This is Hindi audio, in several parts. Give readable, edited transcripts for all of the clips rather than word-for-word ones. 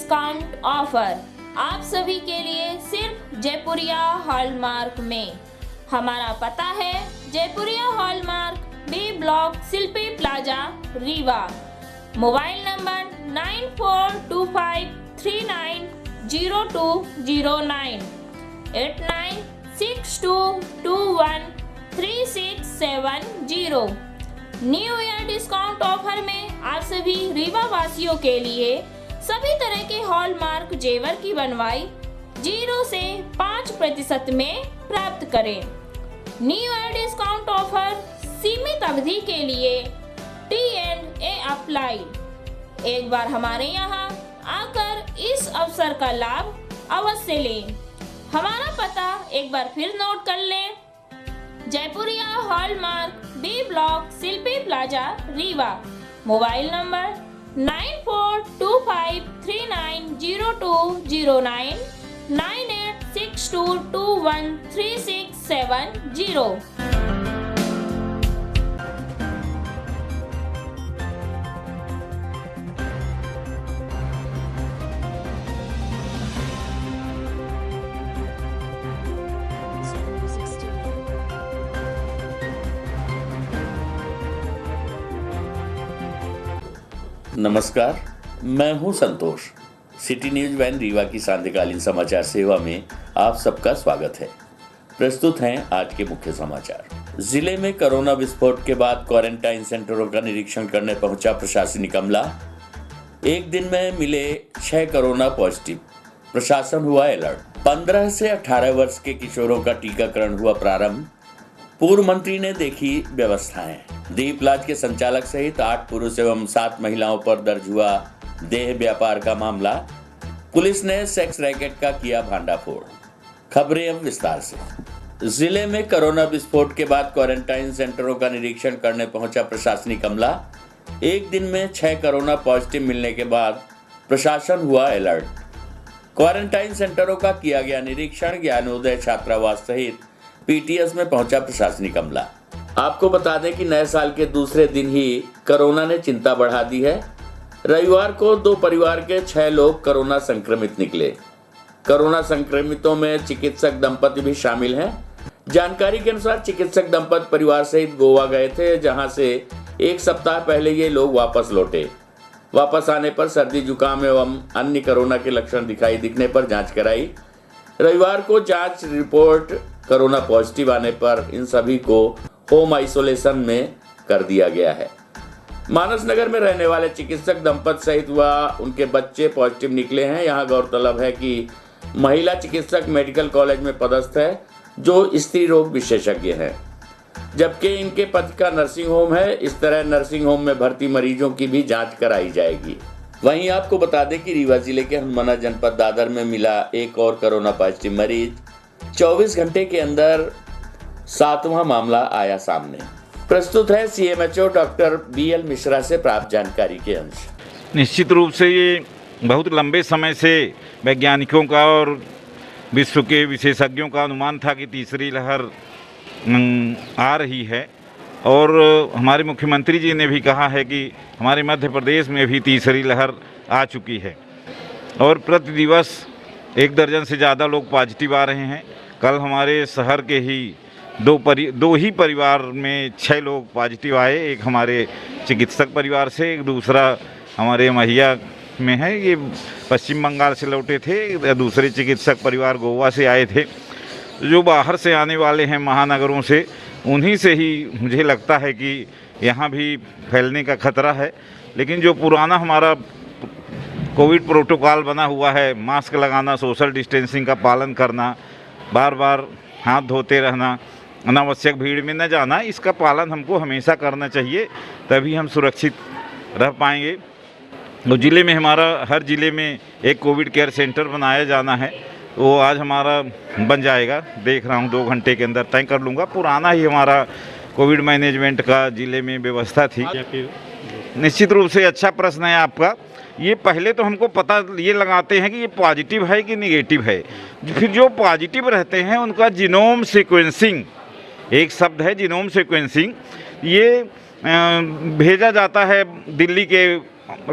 डिस्काउंट ऑफर आप सभी के लिए सिर्फ जयपुरिया हॉलमार्क में। हमारा पता है Jaipuria hallmark, B block, Shilpi plaza, Rewa. Mobile number 9425390209, 8962213670। New year discount offer में आप सभी रीवा वासियों के लिए सभी तरह के हॉलमार्क जेवर की बनवाई 0 से 5% में प्राप्त करें। न्यू ईयर डिस्काउंट ऑफर सीमित अवधि के लिए T&A अप्लाई। एक बार हमारे यहाँ आकर इस अवसर का लाभ अवश्य लें। हमारा पता एक बार फिर नोट कर लें। Jaipuria hallmark, B block, Shilpi plaza, Rewa. Mobile number 9425390209, 9862213670। नमस्कार, मैं हूं Santosh. City news van Rewa की सांध्यकालीन समाचार सेवा में आप सबका स्वागत है। प्रस्तुत हैं आज के मुख्य समाचार। जिले में कोरोना विस्फोट के बाद क्वारंटाइन सेंटरों का निरीक्षण करने पहुंचा प्रशासनिक अमला। एक दिन में मिले 6 कोरोना पॉजिटिव, प्रशासन हुआ अलर्ट। 15 से 18 वर्ष के किशोरों का टीकाकरण हुआ प्रारंभ। पूर्व मंत्री ने देखी व्यवस्थाएं। दीपलाज के संचालक सहित 8 पुरुष एवं 7 महिलाओं पर दर्ज हुआ देह व्यापार का मामला। पुलिस ने सेक्स रैकेट का किया भांडाफोड़। खबरें अब विस्तार से। जिले में कोरोना विस्फोट के बाद क्वारंटाइन सेंटरों का निरीक्षण करने पहुंचा प्रशासनिक अमला। एक दिन में 6 कोरोना पॉजिटिव मिलने के बाद प्रशासन हुआ अलर्ट। क्वारंटाइन सेंटरों का किया गया निरीक्षण। ज्ञानोदय छात्रावास सहित पीटीएस में पहुंचा प्रशासनिक अमला। आपको बता दें कि नए साल के दूसरे दिन ही कोरोना ने चिंता बढ़ा दी है। रविवार को 2 परिवार के 6 लोग कोरोना संक्रमित निकले। कोरोना संक्रमितों में चिकित्सक दंपति भी शामिल हैं। जानकारी के अनुसार चिकित्सक दंपति परिवार सहित गोवा गए थे, जहां से 1 सप्ताह पहले ये लोग वापस लौटे। वापस आने पर सर्दी, जुकाम एवं अन्य कोरोना के लक्षण दिखने पर जांच कराई। रविवार को जांच रिपोर्ट कोरोना पॉजिटिव आने पर इन सभी को होम आइसोलेशन में कर दिया गया है। मानस नगर में रहने वाले चिकित्सक दंपति सहित उनके बच्चे पॉजिटिव निकले हैं। यहाँ गौरतलब है कि महिला चिकित्सक मेडिकल कॉलेज में पदस्थ है, जो स्त्री रोग विशेषज्ञ हैं, जबकि इनके पति का नर्सिंग होम है। इस तरह नर्सिंग होम में भर्ती मरीजों की भी जांच कराई जाएगी। वहीं आपको बता दें कि रीवा जिले के हनुमाना जनपद दादर में मिला एक और कोरोना पॉजिटिव मरीज। 24 घंटे के अंदर 7वां मामला आया सामने। प्रस्तुत है सीएमएचओ डॉक्टर बीएल मिश्रा से प्राप्त जानकारी के अंश। निश्चित रूप से ये बहुत लंबे समय से वैज्ञानिकों का और विश्व के विशेषज्ञों का अनुमान था कि तीसरी लहर आ रही है, और हमारे मुख्यमंत्री जी ने भी कहा है कि हमारे मध्य प्रदेश में भी तीसरी लहर आ चुकी है और प्रति दिवस 1 दर्जन से ज़्यादा लोग पॉजिटिव आ रहे हैं। कल हमारे शहर के ही दो ही परिवार में 6 लोग पॉजिटिव आए। एक हमारे चिकित्सक परिवार से, एक दूसरा हमारे महिया में है, ये पश्चिम बंगाल से लौटे थे। दूसरे चिकित्सक परिवार गोवा से आए थे। जो बाहर से आने वाले हैं महानगरों से, उन्हीं से ही मुझे लगता है कि यहाँ भी फैलने का खतरा है। लेकिन जो पुराना हमारा कोविड प्रोटोकॉल बना हुआ है, मास्क लगाना, सोशल डिस्टेंसिंग का पालन करना, बार बार हाथ धोते रहना, अनावश्यक भीड़ में न जाना, इसका पालन हमको हमेशा करना चाहिए, तभी हम सुरक्षित रह पाएंगे। तो ज़िले में हर ज़िले में एक कोविड केयर सेंटर बनाया जाना है। वो आज हमारा बन जाएगा, देख रहा हूँ 2 घंटे के अंदर तय कर लूँगा। पुराना ही हमारा कोविड मैनेजमेंट का ज़िले में व्यवस्था थी। निश्चित रूप से अच्छा प्रश्न है आपका। ये पहले तो हमको पता ये लगाते हैं कि ये पॉजिटिव है कि निगेटिव है। फिर जो पॉजिटिव रहते हैं उनका जीनोम सीक्वेंसिंग, एक शब्द है जीनोम सीक्वेंसिंग, ये भेजा जाता है दिल्ली के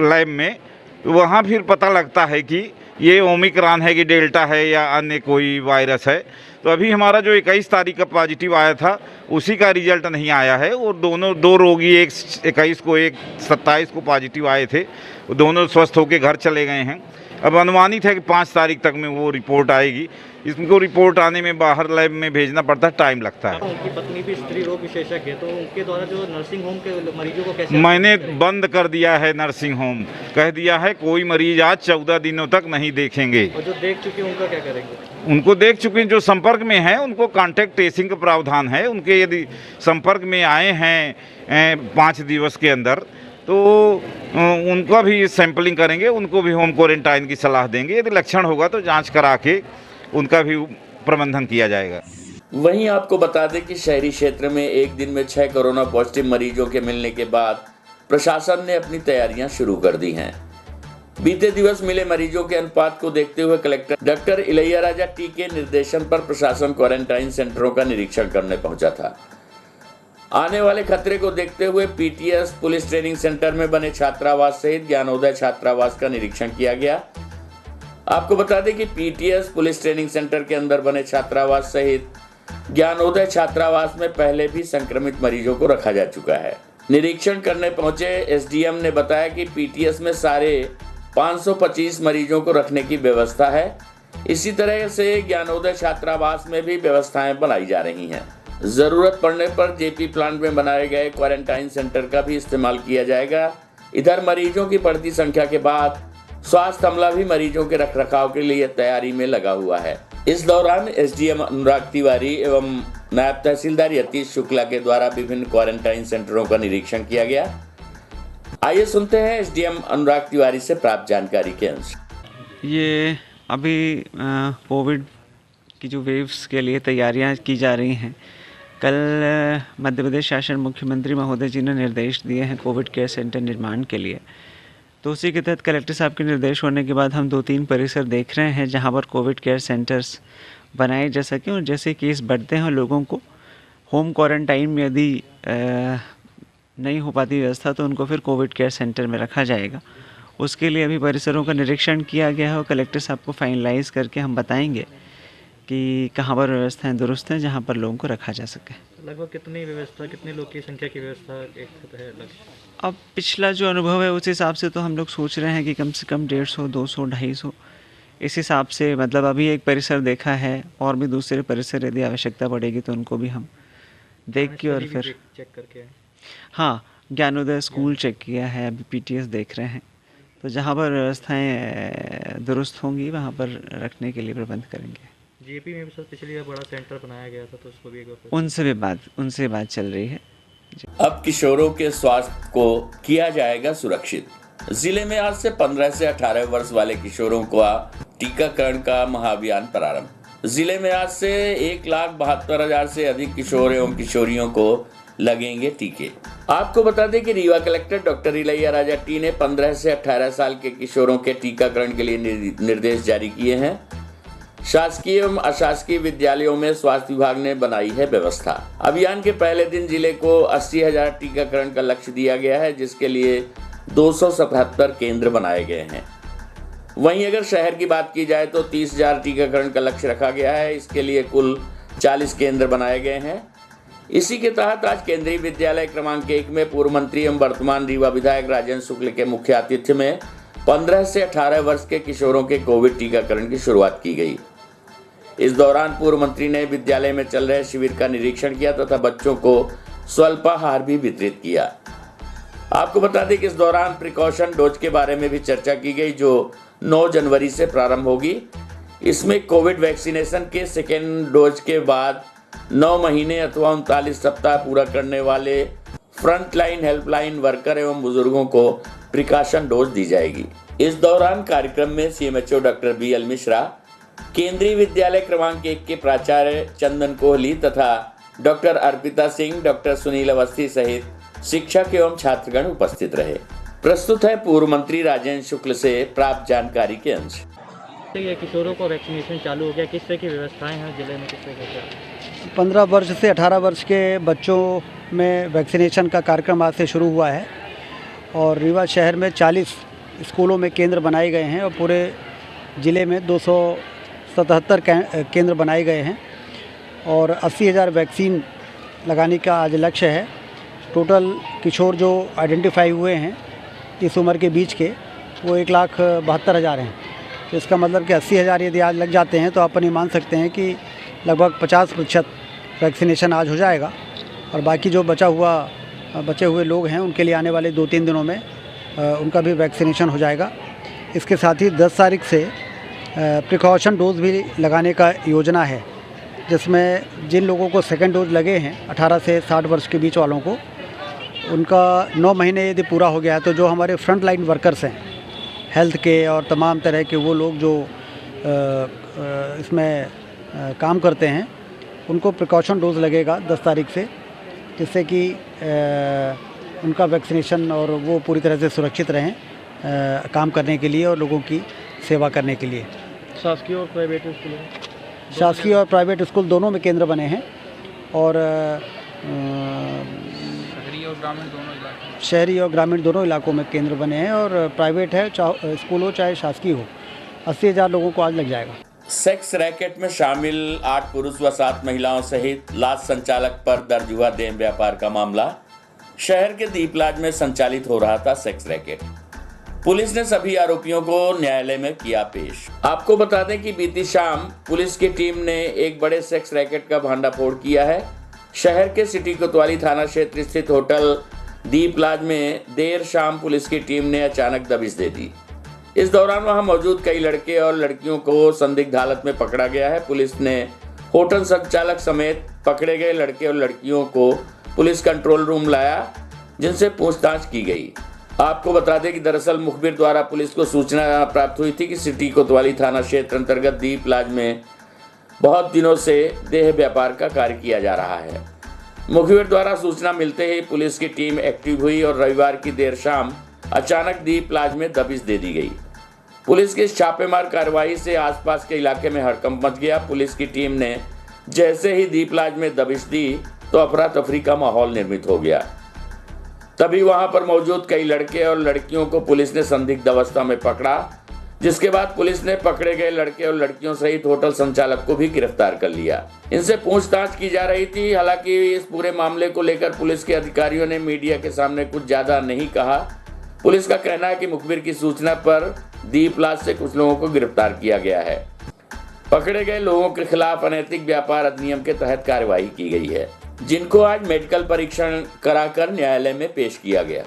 लैब में। तो वहाँ फिर पता लगता है कि ये ओमिक्रॉन है कि डेल्टा है या अन्य कोई वायरस है। तो अभी हमारा जो 21 तारीख का पॉजिटिव आया था उसी का रिजल्ट नहीं आया है, और दो रोगी, एक 21 को एक 27 को पॉजिटिव आए थे, वो दोनों स्वस्थ होकर घर चले गए हैं। अब अनुमानित है कि 5 तारीख तक में वो रिपोर्ट आएगी। इसको रिपोर्ट आने में बाहर लैब में भेजना पड़ता है, टाइम लगता है। उनकी पत्नी भी स्त्री रोग विशेषज्ञ है, तो उनके द्वारा जो नर्सिंग होम के मरीजों को कैसे मैंने बंद कर दिया है नर्सिंग होम, कह दिया है कोई मरीज आज 14 दिनों तक नहीं देखेंगे। और जो देख चुके हैं उनका क्या करेंगे? उनको देख चुके जो संपर्क में हैं उनको कांटेक्ट ट्रेसिंग का प्रावधान है। उनके यदि संपर्क में आए हैं 5 दिवस के अंदर तो उनका भी सैंपलिंग करेंगे, उनको भी होम क्वारंटाइन की सलाह देंगे। यदि लक्षण होगा तो जांच करा के उनका भी प्रबंधन किया जाएगा। वहीं आपको बता दें कि शहरी क्षेत्र में एक दिन में 6 कोरोना पॉजिटिव मरीजों के मिलने के बाद प्रशासन ने अपनी तैयारियां शुरू कर दी हैं। बीते दिवस मिले मरीजों के अनुपात को देखते हुए कलेक्टर डॉक्टर इलैयाराजा टी के निर्देशन पर प्रशासन क्वारंटाइन सेंटरों का निरीक्षण करने पहुंचा था। आने वाले खतरे को देखते हुए पीटीएस पुलिस ट्रेनिंग सेंटर में बने छात्रावास सहित ज्ञानोदय छात्रावास का निरीक्षण किया गया। आपको बता दें कि पीटीएस पुलिस ट्रेनिंग सेंटर के अंदर बने छात्रावास सहित ज्ञानोदय छात्रावास में पहले भी संक्रमित मरीजों को रखा जा चुका है। निरीक्षण करने पहुंचे एसडीएम ने बताया कि पीटीएस में सारे 525 मरीजों को रखने की व्यवस्था है। इसी तरह से ज्ञानोदय छात्रावास में भी व्यवस्थाएं बनाई जा रही हैं। जरूरत पड़ने पर जेपी प्लांट में बनाए गए क्वारंटाइन सेंटर का भी इस्तेमाल किया जाएगा। इधर मरीजों की बढ़ती संख्या के बाद स्वास्थ्य अमला भी मरीजों के रखरखाव के लिए तैयारी में लगा हुआ है। इस दौरान एसडीएम अनुराग तिवारी एवं नायब तहसीलदार यतीश शुक्ला के द्वारा विभिन्न क्वारंटाइन सेंटरों का निरीक्षण किया गया। आइए सुनते हैं एसडीएम अनुराग तिवारी से प्राप्त जानकारी के अंश। ये अभी कोविड की जो वेव्स के लिए तैयारियां की जा रही हैं। कल मध्य प्रदेश शासन मुख्यमंत्री महोदय जी ने निर्देश दिए हैं कोविड केयर सेंटर निर्माण के लिए, तो उसी के तहत कलेक्टर साहब के निर्देश होने के बाद हम 2-3 परिसर देख रहे हैं जहां पर कोविड केयर सेंटर्स बनाए जा सकें, और जैसे केस बढ़ते हैं लोगों को होम क्वारंटाइन में यदि नहीं हो पाती व्यवस्था तो उनको फिर कोविड केयर सेंटर में रखा जाएगा। उसके लिए अभी परिसरों का निरीक्षण किया गया है और कलेक्टर साहब को फाइनलाइज करके हम बताएंगे कि कहाँ पर व्यवस्थाएं दुरुस्त हैं जहाँ पर लोगों को रखा जा सके। लगभग कितनी व्यवस्था, कितने लोग की संख्या की व्यवस्था एक है लक्ष्य? अब पिछला जो अनुभव है उस हिसाब से तो हम लोग सोच रहे हैं कि कम से कम 150, 200, 250 इस हिसाब से, मतलब अभी एक परिसर देखा है और भी दूसरे परिसर यदि आवश्यकता पड़ेगी तो उनको भी हम देख के और फिर चेक करके, हाँ, ज्ञानोदय स्कूल चेक किया है, अभी पीटीएस देख रहे हैं, तो जहाँ पर व्यवस्थाएँ दुरुस्त होंगी वहाँ पर रखने के लिए प्रबंध करेंगे। जीपी में भी सर पिछली बार बड़ा सेंटर बनाया गया था तो उसको भी उनसे बात चल रही है। अब किशोरों के स्वास्थ्य को किया जाएगा सुरक्षित। जिले में आज से 15 से 18 वर्ष वाले किशोरों का टीकाकरण का महाअभियान प्रारंभ। जिले में आज से 1,72,000 से अधिक किशोर एवं किशोरियों को लगेंगे टीके। आपको बता दें कि Rewa collector doctor Ilaiyaraaja T ने 15 से 18 साल के किशोरों के टीकाकरण के लिए निर्देश जारी किए हैं। शासकीय एवं अशासकीय विद्यालयों में स्वास्थ्य विभाग ने बनाई है व्यवस्था। अभियान के पहले दिन जिले को 80,000 टीकाकरण का लक्ष्य दिया गया है, जिसके लिए 277 केंद्र बनाए गए हैं। वहीं अगर शहर की बात की जाए तो 30,000 टीकाकरण का लक्ष्य रखा गया है। इसके लिए कुल 40 केंद्र बनाए गए हैं। इसी के तहत आज केंद्रीय विद्यालय क्रमांक 1 में पूर्व मंत्री एवं वर्तमान रीवा विधायक राजेंद्र शुक्ल के मुख्य आतिथ्य में 15 से 18 वर्ष के किशोरों के कोविड टीकाकरण की शुरुआत की गई। इस दौरान पूर्व मंत्री ने विद्यालय में चल रहे शिविर का निरीक्षण किया तथा बच्चों को स्वल्पाहार भी वितरित किया। आपको बता दें कि इस दौरान प्रिकॉशन डोज के बारे में भी चर्चा की गई, जो 9 जनवरी से प्रारंभ होगी। इसमें कोविड वैक्सीनेशन के सेकेंड डोज के बाद 9 महीने अथवा 39 सप्ताह पूरा करने वाले फ्रंटलाइन हेल्पलाइन वर्कर एवं बुजुर्गों को प्रिकॉशन डोज दी जाएगी। इस दौरान कार्यक्रम में सीएमएचओ डॉक्टर बीएल मिश्रा, केंद्रीय विद्यालय क्रमांक 1 के प्राचार्य चंदन कोहली तथा डॉक्टर अर्पिता सिंह, डॉक्टर सुनील अवस्थी सहित शिक्षक एवं छात्रगण उपस्थित रहे। प्रस्तुत है पूर्व मंत्री राजेंद्र शुक्ल से प्राप्त जानकारी के अंश। किशोरों को वैक्सीनेशन चालू हो गया, किस तरह की व्यवस्थाएं हैं जिले में, किस तरह का? 15 वर्ष से 18 वर्ष के बच्चों में वैक्सीनेशन का कार्यक्रम आज से शुरू हुआ है और रीवा शहर में 40 स्कूलों में केंद्र बनाए गए हैं और पूरे ज़िले में 277 केंद्र बनाए गए हैं और 80,000 वैक्सीन लगाने का आज लक्ष्य है। टोटल किशोर जो आइडेंटिफाई हुए हैं इस उम्र के बीच के वो 1,72,000 हैं। तो इसका मतलब कि 80,000 यदि आज लग जाते हैं तो अपन ये मान सकते हैं कि लगभग 50% वैक्सीनेशन आज हो जाएगा और बाकी जो बचे हुए लोग हैं उनके लिए आने वाले 2-3 दिनों में उनका भी वैक्सीनेशन हो जाएगा। इसके साथ ही 10 तारीख से प्रिकॉशन डोज भी लगाने का योजना है, जिसमें जिन लोगों को सेकेंड डोज लगे हैं 18 से 60 वर्ष के बीच वालों को, उनका 9 महीने यदि पूरा हो गया तो जो हमारे फ्रंट लाइन वर्कर्स हैं हेल्थ के और तमाम तरह के वो लोग जो इसमें काम करते हैं उनको प्रिकॉशन डोज लगेगा 10 तारीख से, जिससे कि उनका वैक्सीनेशन और वो पूरी तरह से सुरक्षित रहें काम करने के लिए और लोगों की सेवा करने के लिए। शासकीय और प्राइवेट स्कूलों शासकीय और प्राइवेट स्कूल दोनों में केंद्र बने हैं और शहरी और ग्रामीण दोनों इलाकों में केंद्र बने हैं और प्राइवेट है स्कूल हो चाहे शासकीय हो, 80,000 लोगों को आज लग जाएगा। सेक्स रैकेट में शामिल 8 पुरुष व 7 महिलाओं सहित लाज संचालक पर दर्ज हुआ देह व्यापार का मामला। शहर के दीपलाज में संचालित हो रहा था सेक्स रैकेट। पुलिस ने सभी आरोपियों को न्यायालय में किया पेश। आपको बता दें कि बीती शाम पुलिस की टीम ने एक बड़े सेक्स रैकेट का भांडाफोड़ किया है। शहर के सिटी कोतवाली थाना क्षेत्र स्थित होटल दीपलाज में देर शाम पुलिस की टीम ने अचानक दबिश दे दी। इस दौरान वहां मौजूद कई लड़के और लड़कियों को संदिग्ध हालत में पकड़ा गया है। पुलिस ने होटल संचालक समेत पकड़े गए लड़के और लड़कियों को पुलिस कंट्रोल रूम लाया, जिनसे पूछताछ की गई। आपको बता दें कि दरअसल मुखबिर द्वारा पुलिस को सूचना प्राप्त हुई थी कि सिटी कोतवाली थाना क्षेत्र अंतर्गत दीपलाज में बहुत दिनों से देह व्यापार का कार्य किया जा रहा है। मुखबिर द्वारा सूचना मिलते ही पुलिस की टीम एक्टिव हुई और रविवार की देर शाम अचानक दीपलाज में दबिश दे दी गई। पुलिस की छापेमार कार्रवाई से आसपास के इलाके में हड़कंप मच गया। पुलिस की टीम ने जैसे ही दीपलाज में दबिश दी तो अफरा तफरी का माहौल निर्मित हो गया। तभी वहां पर मौजूद कई लड़के और लड़कियों को पुलिस ने संदिग्ध अवस्था में पकड़ा, जिसके बाद पुलिस ने पकड़े गए लड़के और लड़कियों सहित होटल संचालक को भी गिरफ्तार कर लिया। इनसे पूछताछ की जा रही थी। हालांकि इस पूरे मामले को लेकर पुलिस के अधिकारियों ने मीडिया के सामने कुछ ज्यादा नहीं कहा। पुलिस का कहना है कि मुखबिर की सूचना पर दीपलाज से कुछ लोगों को गिरफ्तार किया गया है। पकड़े गए लोगों के खिलाफ अनैतिक व्यापार अधिनियम के तहत कार्रवाई की गई है, जिनको आज मेडिकल परीक्षण कराकर न्यायालय में पेश किया गया।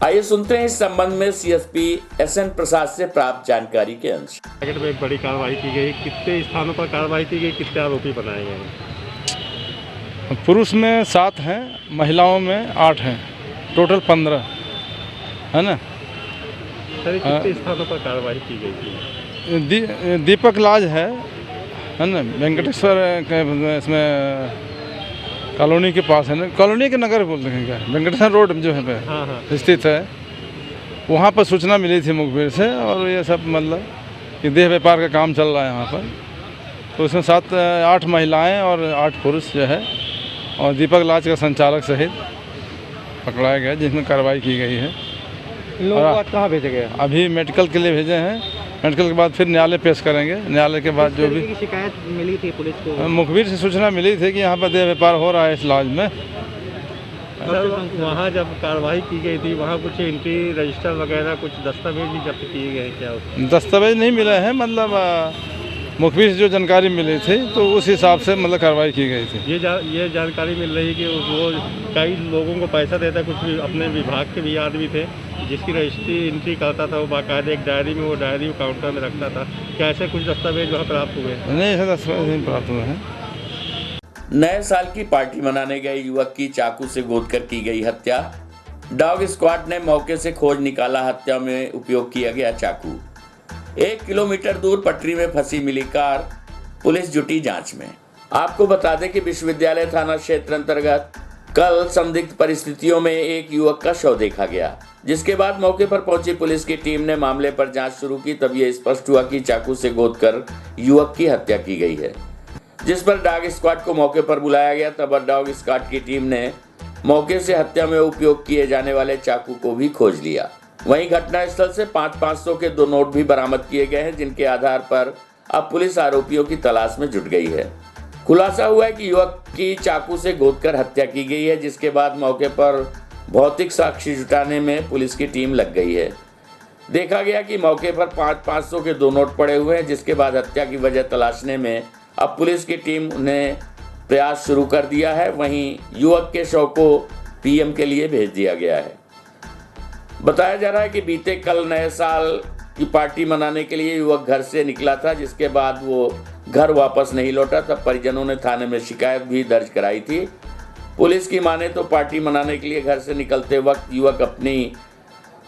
आइए सुनते हैं इस संबंध में सीएसपी SN प्रसाद से प्राप्त जानकारी के अंश। रैकेट में एक बड़ी कार्रवाई की गई। कितने स्थानों पर कार्रवाई की गई, कितने आरोपी बनाए गए? पुरुष में 7 हैं, महिलाओं में 8 हैं, टोटल 15 है ना। सर कितने स्थानों पर कार्रवाई की गई थी? दीपक लाज है ना, वेंकटेश्वर इसमें कॉलोनी के पास है ना, कॉलोनी के नगर बोलते हैं क्या, वेंकटेश्वर रोड जो है पे स्थित है। वहाँ पर सूचना मिली थी मुखबिर से और ये सब मतलब कि देह व्यापार का काम चल रहा है यहाँ पर। तो उसमें 8 महिलाएं और 8 पुरुष जो है और दीपक लाज का संचालक सहित पकड़ाया गया, जिसमें कार्रवाई की गई है। इन लोगों को कहाँ भेजे गए? अभी मेडिकल के लिए भेजे हैं। मेडिकल के बाद फिर न्यायालय पेश करेंगे। न्यायालय के बाद जो भी शिकायत मिली थी पुलिस को, मुखबिर से सूचना मिली थी कि यहाँ पर देह व्यापार हो रहा है इस लॉज में। सर वहाँ जब कार्रवाई की गई थी वहाँ कुछ एंट्री रजिस्टर वगैरह कुछ दस्तावेज भी जब्त किए गए क्या? दस्तावेज नहीं मिले हैं, मतलब मुखबिर से जो जानकारी मिली थी तो उस हिसाब से मतलब कार्रवाई की गई थी। ये जानकारी मिल रही कि वो कई लोगों को पैसा देता, कुछ भी अपने विभाग के भी आदमी थे जिसकी रजिस्ट्री एंट्री करता था, वो बाकायदा एक डायरी में वो डायरी काउंटर में रखता था। क्या ऐसे कुछ दस्तावेज वहाँ प्राप्त हुए? नहीं, ऐसे दस्तावेज नहीं प्राप्त हुए हैं। नए साल की पार्टी मनाने गए युवक की चाकू से गोदकर की गई हत्या। डॉग स्क्वाड ने मौके से खोज निकाला। हत्या में उपयोग किया गया चाकू। 1 किलोमीटर दूर पटरी में फंसी मिली कार। पुलिस जुटी जांच में। आपको बता दें कि विश्वविद्यालय थाना क्षेत्र अंतर्गत कल संदिग्ध परिस्थितियों में एक युवक का शव देखा गया, जिसके बाद मौके पर पहुंची पुलिस की टीम ने मामले पर जांच शुरू की। तब यह स्पष्ट हुआ कि चाकू से गोदकर युवक की हत्या की गई है, जिस पर डॉग स्क्वाड को मौके पर बुलाया गया। तब डॉग स्क्वाड की टीम ने मौके से हत्या में उपयोग किए जाने वाले चाकू को भी खोज लिया। वहीं घटनास्थल से 500 के 2 नोट भी बरामद किए गए हैं, जिनके आधार पर अब पुलिस आरोपियों की तलाश में जुट गई है। खुलासा हुआ है कि युवक की चाकू से गोदकर हत्या की गई है, जिसके बाद मौके पर भौतिक साक्ष्य जुटाने में पुलिस की टीम लग गई है। देखा गया कि मौके पर 500 के 2 नोट पड़े हुए हैं, जिसके बाद हत्या की वजह तलाशने में अब पुलिस की टीम ने प्रयास शुरू कर दिया है। वहीं युवक के शव को पीएम के लिए भेज दिया गया है। बताया जा रहा है कि बीते कल नए साल की पार्टी मनाने के लिए युवक घर से निकला था, जिसके बाद वो घर वापस नहीं लौटा। तब परिजनों ने थाने में शिकायत भी दर्ज कराई थी। पुलिस की माने तो पार्टी मनाने के लिए घर से निकलते वक्त युवक अपनी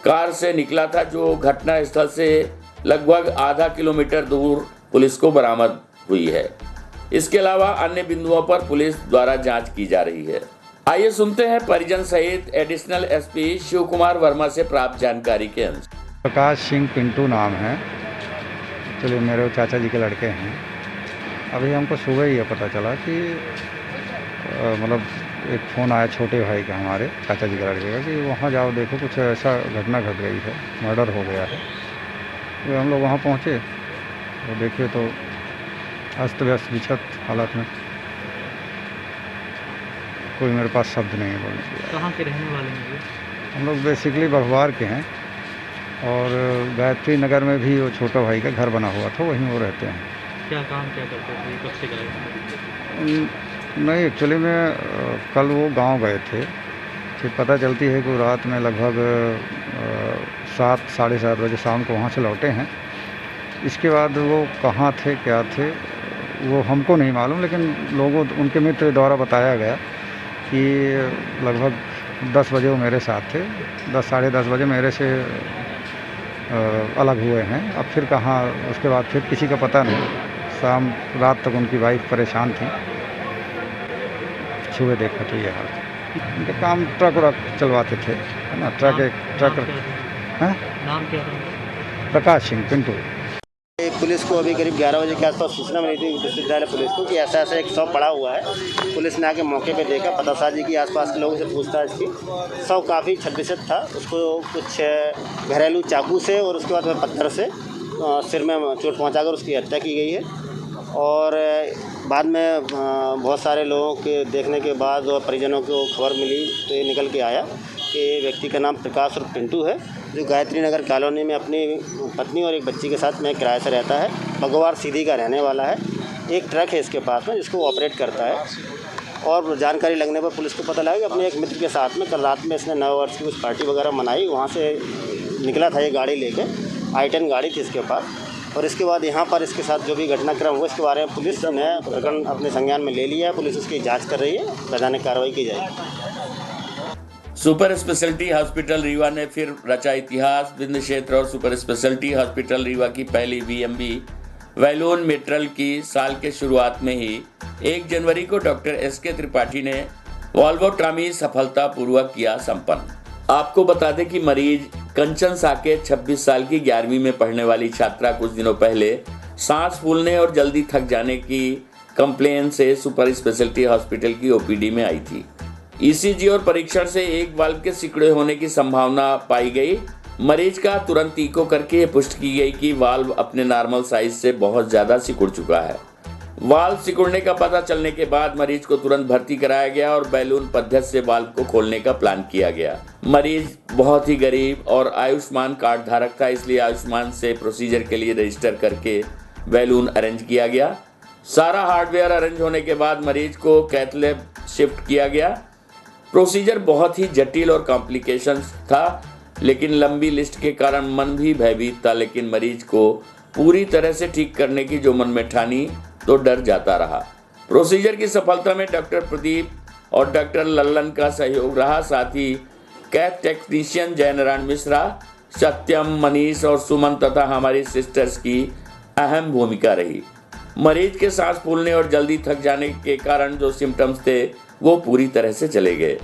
कार से निकला था, जो घटनास्थल से लगभग आधा किलोमीटर दूर पुलिस को बरामद हुई है। इसके अलावा अन्य बिंदुओं पर पुलिस द्वारा जांच की जा रही है। आइए सुनते हैं परिजन सहित एडिशनल एसपी शिव कुमार वर्मा से प्राप्त जानकारी के अनुसार। प्रकाश सिंह पिंटू नाम है। चलिए, मेरे चाचा जी के लड़के हैं। अभी हमको सुबह ही ये पता चला कि मतलब एक फ़ोन आया छोटे भाई का, हमारे चाचा जी के लड़के का, कि वहाँ जाओ देखो कुछ ऐसा घटना घट गई है, मर्डर हो गया है। तो हम लोग वहाँ पहुँचे और देखे तो अस्त व्यस्त विक्षत हालत में। कोई मेरे पास शब्द नहीं है बोलने के लिए। कहाँ के रहने वाले हैं? हम लोग बेसिकली बघवार के हैं और गायत्री नगर में भी वो छोटा भाई का घर बना हुआ था, वहीं वो रहते हैं। क्या काम क्या करते थे? कब से गए? नहीं, एक्चुअली में कल वो गांव गए थे। फिर पता चलती है कि वो रात में लगभग 7 साढ़े 7 बजे शाम को वहाँ से लौटे हैं। इसके बाद वो कहाँ थे क्या थे वो हमको नहीं मालूम, लेकिन लोगों उनके मित्र द्वारा बताया गया कि लगभग 10 बजे वो मेरे साथ थे। 10 साढ़े 10 बजे मेरे से अलग हुए हैं। अब फिर कहाँ, उसके बाद फिर किसी का पता नहीं। शाम रात तक उनकी वाइफ परेशान थी। सुबह देखा तो ये हाल। उनके काम ट्रक व्रक चलवाते थे, है ना। ट्रक हैं। नाम क्या था? प्रकाश सिंह पिंटू। पुलिस को अभी करीब 11 बजे के आसपास सूचना मिली थी विश्वविद्यालय पुलिस को कि ऐसा ऐसा एक शव पड़ा हुआ है। पुलिस ने आके मौके पे देखा, पतासाजी की, आसपास के लोगों से पूछताछ की। शव काफ़ी क्षतविक्षत था। उसको कुछ घरेलू चाकू से और उसके बाद पत्थर से सिर में चोट पहुंचाकर उसकी हत्या की गई है। और बाद में बहुत सारे लोगों के देखने के बाद और परिजनों को खबर मिली तो ये निकल के आया कि व्यक्ति का नाम प्रकाश और पिंटू है, जो गायत्री नगर कॉलोनी में अपनी पत्नी और एक बच्ची के साथ में किराए से रहता है। बगवार सीधी का रहने वाला है। एक ट्रक है इसके पास में जिसको ऑपरेट करता है। और जानकारी लगने पर पुलिस को पता लगा कि अपने एक मित्र के साथ में कल रात में इसने नव वर्ष की कुछ पार्टी वगैरह मनाई। वहाँ से निकला था ये गाड़ी लेके, i10 गाड़ी थी इसके पास। और इसके बाद यहाँ पर इसके साथ जो भी घटनाक्रम हुआ इसके बारे में पुलिस ने प्रकरण अपने संज्ञान में ले लिया है। पुलिस उसकी जाँच कर रही है, वैधानिक कार्रवाई की जाएगी। सुपर स्पेशलिटी हॉस्पिटल रीवा ने फिर रचा इतिहास। विंध्य क्षेत्र और सुपर स्पेशलिटी हॉस्पिटल रीवा की पहली VMB वैलून मेट्रल की साल के शुरुआत में ही 1 जनवरी को डॉक्टर SK त्रिपाठी ने वॉल्वोटॉमी सफलतापूर्वक किया संपन्न। आपको बता दें कि मरीज कंचन साकेत 26 साल की 11वीं में पढ़ने वाली छात्रा कुछ दिनों पहले सांस फूलने और जल्दी थक जाने की कंप्लेन से सुपर स्पेशलिटी हॉस्पिटल की OPD में आई थी। ECG और परीक्षण से एक वाल्व के सिकुड़े होने की संभावना पाई गई। मरीज का तुरंत इको करके ये पुष्टि की गई कि वाल्व अपने नॉर्मल साइज से बहुत ज़्यादा सिकुड़ चुका है। वाल्व सिकुड़ने का पता चलने के बाद मरीज को तुरंत भर्ती कराया गया और बैलून पद्धति से वाल्व को खोलने का प्लान किया गया। मरीज बहुत ही गरीब और आयुष्मान कार्ड धारक था, इसलिए आयुष्मान से प्रोसीजर के लिए रजिस्टर करके बैलून अरेंज किया गया। सारा हार्डवेयर अरेंज होने के बाद मरीज को कैथ लैब शिफ्ट किया गया। प्रोसीजर बहुत ही जटिल और कॉम्प्लिकेशंस था, लेकिन लंबी लिस्ट के कारण मन भी भयभीत था। लेकिन मरीज को पूरी तरह से ठीक करने की जो मन में ठानी तो डर जाता रहा। प्रोसीजर की सफलता में डॉक्टर प्रदीप और डॉक्टर लल्लन का सहयोग रहा। साथ ही कैथ टेक्नीशियन जयनारायण मिश्रा, सत्यम, मनीष और सुमन तथा हमारी सिस्टर्स की अहम भूमिका रही। मरीज के सांस फूलने और जल्दी थक जाने के कारण जो सिम्टम्स थे वो पूरी तरह से चले गए।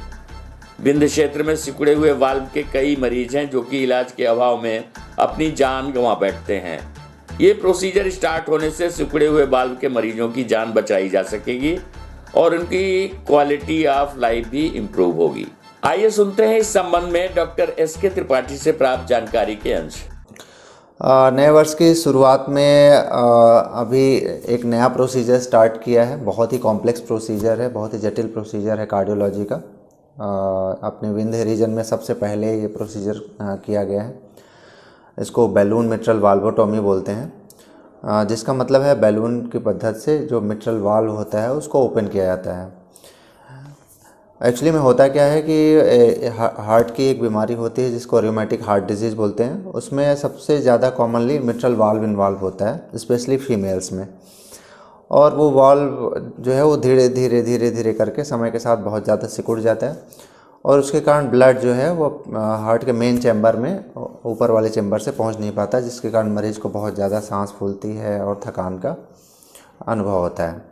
विंध्य क्षेत्र में सिकुड़े हुए वाल्व के कई मरीज हैं जो कि इलाज के अभाव में अपनी जान गंवा बैठते हैं। ये प्रोसीजर स्टार्ट होने से सिकुड़े हुए वाल्व के मरीजों की जान बचाई जा सकेगी और उनकी क्वालिटी ऑफ लाइफ भी इम्प्रूव होगी। आइए सुनते हैं इस संबंध में डॉक्टर SK त्रिपाठी से प्राप्त जानकारी के अंश। नए वर्ष की शुरुआत में अभी एक नया प्रोसीजर स्टार्ट किया है। बहुत ही कॉम्प्लेक्स प्रोसीजर है, बहुत ही जटिल प्रोसीजर है कार्डियोलॉजी का। अपने विंध्य रीजन में सबसे पहले ये प्रोसीजर किया गया है। इसको बैलून मिट्रल वाल्वोटॉमी बोलते हैं, जिसका मतलब है बैलून की पद्धति से जो मिट्रल वाल्व होता है उसको ओपन किया जाता है। एक्चुअली में होता क्या है कि हार्ट की एक बीमारी होती है जिसको रूमेटिक हार्ट डिजीज़ बोलते हैं। उसमें सबसे ज़्यादा कॉमनली मिट्रल वाल्व इन्वॉल्व होता है, स्पेशली फीमेल्स में। और वो वाल्व जो है वो धीरे धीरे करके समय के साथ बहुत ज़्यादा सिकुड़ जाता है और उसके कारण ब्लड जो है वो हार्ट के मेन चैम्बर में ऊपर वाले चैम्बर से पहुंच नहीं पाता, जिसके कारण मरीज़ को बहुत ज़्यादा सांस फूलती है और थकान का अनुभव होता है।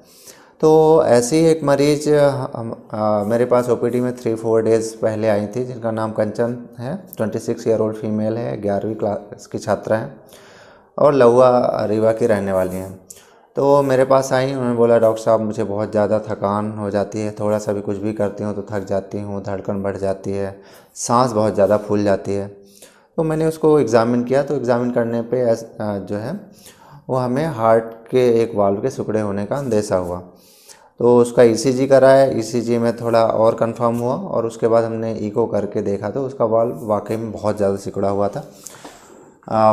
तो ऐसी एक मरीज मेरे पास OPD में 3-4 डेज़ पहले आई थी, जिनका नाम कंचन है। 26 ईयर ओल्ड फीमेल है, 11वीं क्लास की छात्रा है और लहुआ रीवा की रहने वाली हैं। तो मेरे पास आई, उन्होंने बोला डॉक्टर साहब मुझे बहुत ज़्यादा थकान हो जाती है, थोड़ा सा भी कुछ भी करती हूँ तो थक जाती हूँ, धड़कन बढ़ जाती है, सांस बहुत ज़्यादा फूल जाती है। तो मैंने उसको एग्ज़ामिन किया, तो एग्ज़ामिन करने पे जो है वो हमें हार्ट के एक वाल्व के सिकुड़े होने का अंदेशा हुआ। तो उसका ECG कराया, ECG में थोड़ा और कंफर्म हुआ और उसके बाद हमने इको करके देखा तो उसका वाल्व वाकई में बहुत ज़्यादा सिकुड़ा हुआ था।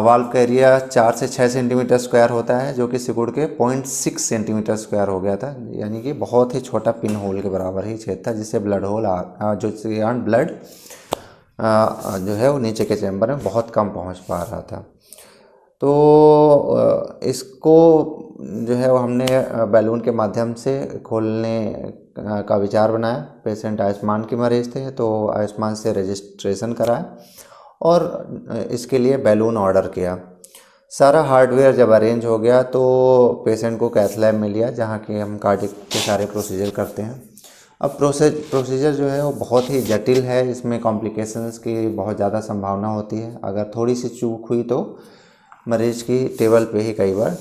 वाल्व का एरिया 4 से 6 सेंटीमीटर स्क्वायर होता है, जो कि सिकुड़ के 0.6 सेंटीमीटर स्क्वायर हो गया था, यानी कि बहुत ही छोटा पिन होल के बराबर ही छेद था, जिससे ब्लड होल ब्लड जो है वो नीचे के चैम्बर में बहुत कम पहुंच पा रहा था। तो इसको जो है वो हमने बैलून के माध्यम से खोलने का विचार बनाया। पेशेंट आयुष्मान की मरीज़ थे, तो आयुष्मान से रजिस्ट्रेशन कराया और इसके लिए बैलून ऑर्डर किया। सारा हार्डवेयर जब अरेंज हो गया तो पेशेंट को कैथ लैब में लिया, जहाँ कि हम कार्डियक के सारे प्रोसीजर करते हैं। अब प्रोसीजर जो है वो बहुत ही जटिल है, इसमें कॉम्प्लिकेशंस की बहुत ज़्यादा संभावना होती है। अगर थोड़ी सी चूक हुई तो मरीज़ की टेबल पे ही कई बार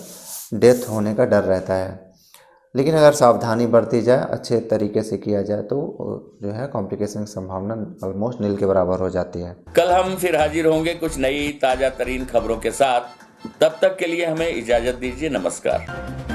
डेथ होने का डर रहता है। लेकिन अगर सावधानी बरती जाए, अच्छे तरीके से किया जाए तो जो है कॉम्प्लिकेशन की संभावना ऑलमोस्ट नील के बराबर हो जाती है। कल हम फिर हाजिर होंगे कुछ नई ताज़ा तरीन खबरों के साथ। तब तक के लिए हमें इजाज़त दीजिए। नमस्कार।